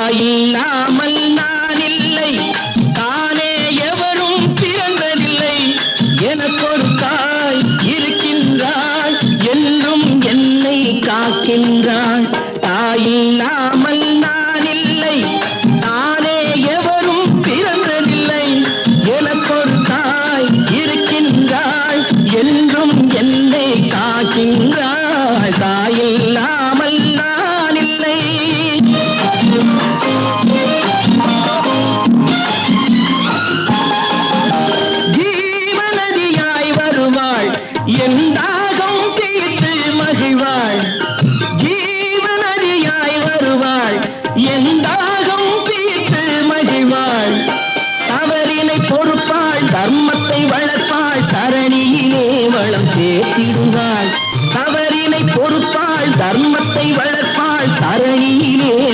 தாயில்லாமல் நான் இல்லை, தானே எவரும் பிறந்ததில்லை. எனக்கொரு தாய் இருக்கின்றாள், என்றும் என்னை காக்கின்றாள். தாயில்லாமல் நான் இல்லை, தானே எவரும் பிறந்ததில்லை. எனக்கொரு தாய் இருக்கின்றாள், என்றும் என்னை காக்கின்றாள். தாயில்லாமல் நான் இல்லை. ஜீவநதியாய் வருவாள், என் தாகம் தீர்த்து மகிழ்வாள். ஜீவநதியாய் வருவாள், என் தாகம் தீர்த்து மகிழ்வாள். தவறினை பொறுப்பாள், தர்மத்தை வளர்ப்பாள், தரணியிலே வளம் சேர்த்திடுவாள். தவறினை பொறுப்பாள், தர்மத்தை வளர்ப்பாள், தரணியிலே